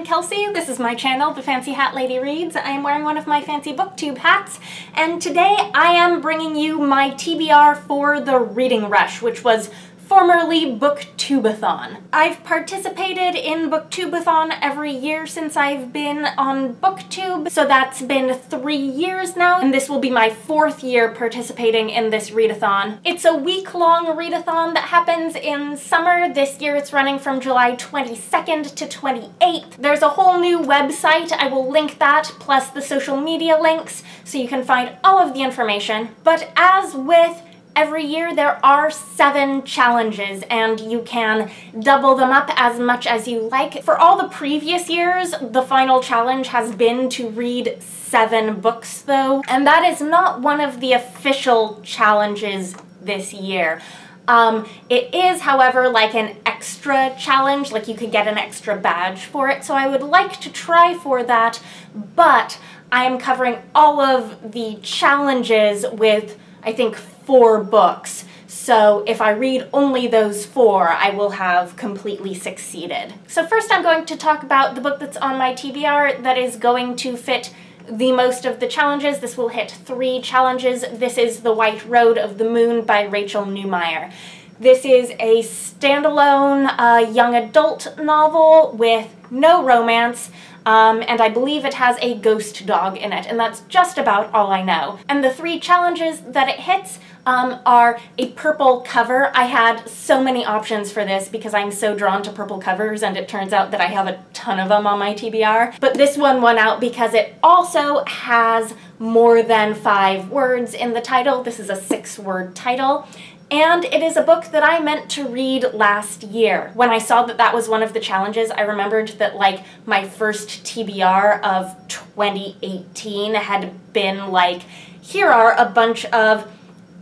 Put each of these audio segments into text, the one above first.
Kelsey. This is my channel, The Fancy Hat Lady Reads. I am wearing one of my fancy booktube hats, and today I am bringing you my TBR for the Reading Rush, which was formerly Booktubeathon. I've participated in Booktubeathon every year since I've been on Booktube, so that's been 3 years now, and this will be my 4th year participating in this readathon. It's a week-long readathon that happens in summer. This year it's running from July 22nd to 28th. There's a whole new website. I will link that, plus the social media links, so you can find all of the information. But as with every year, there are 7 challenges, and you can double them up as much as you like. For all the previous years, the final challenge has been to read 7 books, though, and that is not one of the official challenges this year. It is, however, like an extra challenge, like you could get an extra badge for it, so I would like to try for that, but I am covering all of the challenges with, I think, 4 books. So if I read only those 4, I will have completely succeeded. So first I'm going to talk about the book that's on my TBR that is going to fit the most of the challenges. This will hit 3 challenges. This is The White Road of the Moon by Rachel Neumeier. This is a standalone young adult novel with no romance, and I believe it has a ghost dog in it, and that's just about all I know. And the 3 challenges that it hits are a purple cover. I had so many options for this because I'm so drawn to purple covers, and it turns out that I have a ton of them on my TBR. But this one won out because it also has more than 5 words in the title. This is a 6-word title. And it is a book that I meant to read last year. When I saw that that was one of the challenges, I remembered that, like, my first TBR of 2018 had been like, here are a bunch of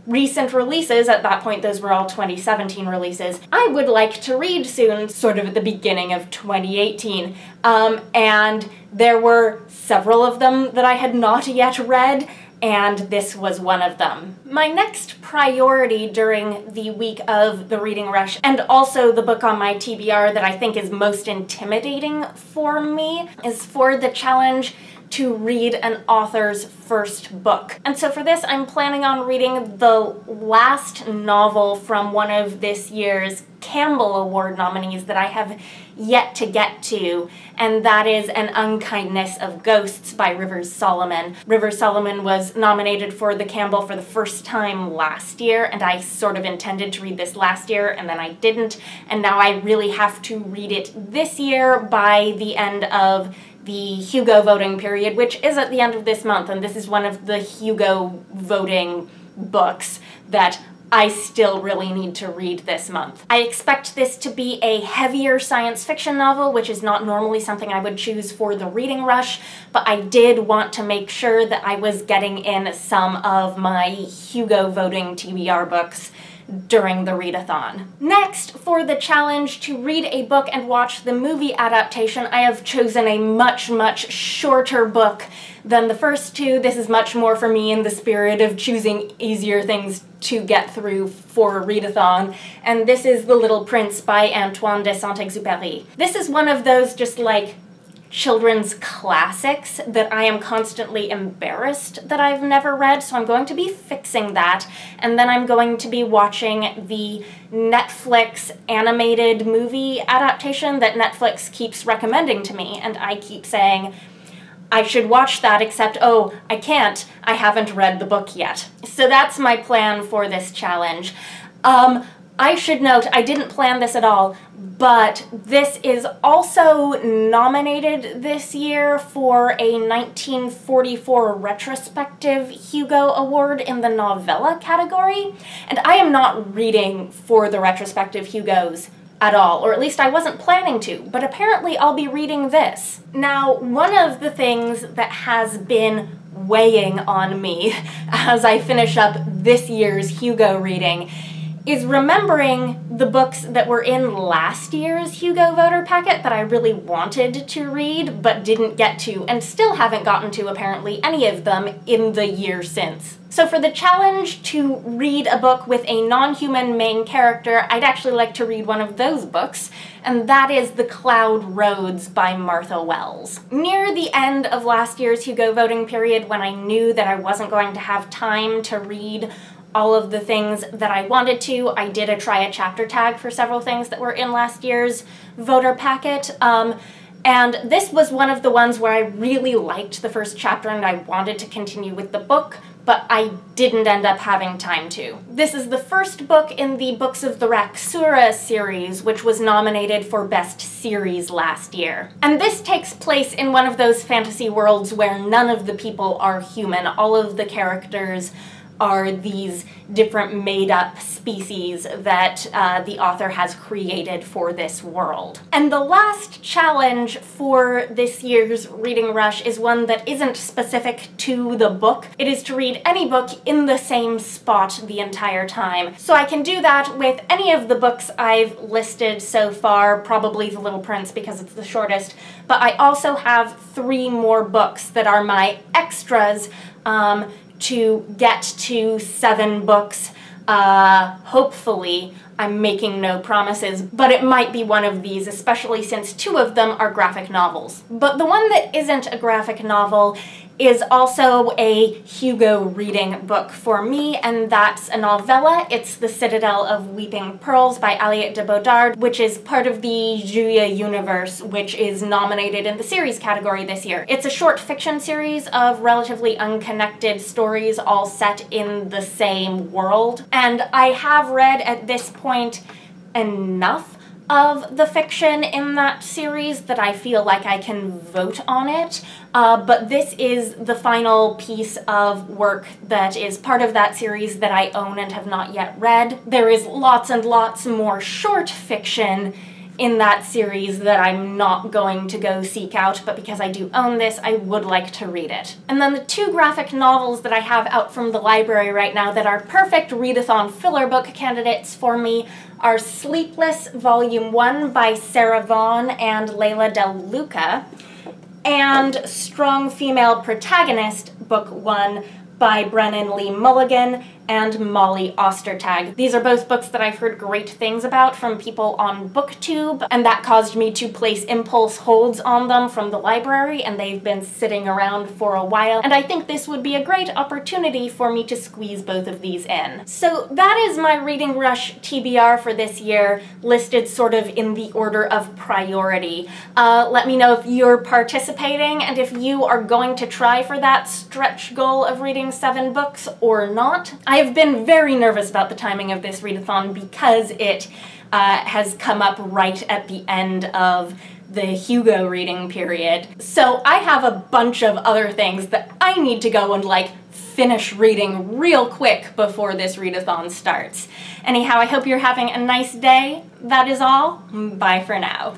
recent releases. At that point, those were all 2017 releases. I would like to read soon, sort of at the beginning of 2018. And there were several of them that I had not yet read, and this was one of them. My next priority during the week of the Reading Rush, and also the book on my TBR that I think is most intimidating for me, is for the challenge to read an author's first book. And so for this, I'm planning on reading the last novel from one of this year's Campbell Award nominees that I have yet to get to, and that is An Unkindness of Ghosts by Rivers Solomon. Rivers Solomon was nominated for the Campbell for the first time last year, and I sort of intended to read this last year, and then I didn't, and now I really have to read it this year by the end of the Hugo voting period, which is at the end of this month, and this is one of the Hugo voting books that I still really need to read this month. I expect this to be a heavier science fiction novel, which is not normally something I would choose for the Reading Rush, but I did want to make sure that I was getting in some of my Hugo voting TBR books during the readathon. Next, for the challenge to read a book and watch the movie adaptation, I have chosen a much, much shorter book than the first 2. This is much more for me in the spirit of choosing easier things to get through for a readathon, and this is The Little Prince by Antoine de Saint-Exupéry. This is one of those just like children's classics that I am constantly embarrassed that I've never read, so I'm going to be fixing that, and then I'm going to be watching the Netflix animated movie adaptation that Netflix keeps recommending to me, and I keep saying I should watch that, except, oh, I can't. I haven't read the book yet. So that's my plan for this challenge. I should note, I didn't plan this at all, but this is also nominated this year for a 1944 retrospective Hugo Award in the novella category, and I am not reading for the retrospective Hugos at all, or at least I wasn't planning to, but apparently I'll be reading this. Now, one of the things that has been weighing on me as I finish up this year's Hugo reading is remembering the books that were in last year's Hugo voter packet that I really wanted to read but didn't get to, and still haven't gotten to apparently any of them in the year since. So for the challenge to read a book with a non-human main character, I'd actually like to read one of those books, and that is The Cloud Roads by Martha Wells. Near the end of last year's Hugo voting period, when I knew that I wasn't going to have time to read all of the things that I wanted to, I did try a chapter tag for several things that were in last year's voter packet. And this was one of the ones where I really liked the first chapter and I wanted to continue with the book, but I didn't end up having time to. This is the first book in the Books of the Raksura series, which was nominated for Best Series last year. And this takes place in one of those fantasy worlds where none of the people are human. All of the characters are these different made-up species that the author has created for this world. And the last challenge for this year's Reading Rush is one that isn't specific to the book. It is to read any book in the same spot the entire time. So I can do that with any of the books I've listed so far, probably The Little Prince because it's the shortest, but I also have 3 more books that are my extras to get to 7 books. Hopefully. I'm making no promises, but it might be one of these, especially since 2 of them are graphic novels. But the one that isn't a graphic novel is also a Hugo reading book for me, and that's a novella. It's The Citadel of Weeping Pearls by Aliette de Bodard, which is part of the Julia universe, which is nominated in the series category this year. It's a short fiction series of relatively unconnected stories all set in the same world, and I have read at this point enough of the fiction in that series that I feel like I can vote on it, but this is the final piece of work that is part of that series that I own and have not yet read. There is lots and lots more short fiction in that series that I'm not going to go seek out, but because I do own this, I would like to read it. And then the 2 graphic novels that I have out from the library right now that are perfect readathon filler book candidates for me are Sleepless Volume 1 by Sarah Vaughn and Leila Del Luca, and Strong Female Protagonist Book 1 by Brennan Lee Mulligan and Molly Ostertag. These are both books that I've heard great things about from people on BookTube, and that caused me to place impulse holds on them from the library, and they've been sitting around for a while, and I think this would be a great opportunity for me to squeeze both of these in. So that is my Reading Rush TBR for this year, listed sort of in the order of priority. Let me know if you're participating and if you are going to try for that stretch goal of reading 7 books or not. I've been very nervous about the timing of this readathon because it has come up right at the end of the Hugo reading period. So I have a bunch of other things that I need to go and finish reading real quick before this readathon starts. Anyhow, I hope you're having a nice day. That is all. Bye for now.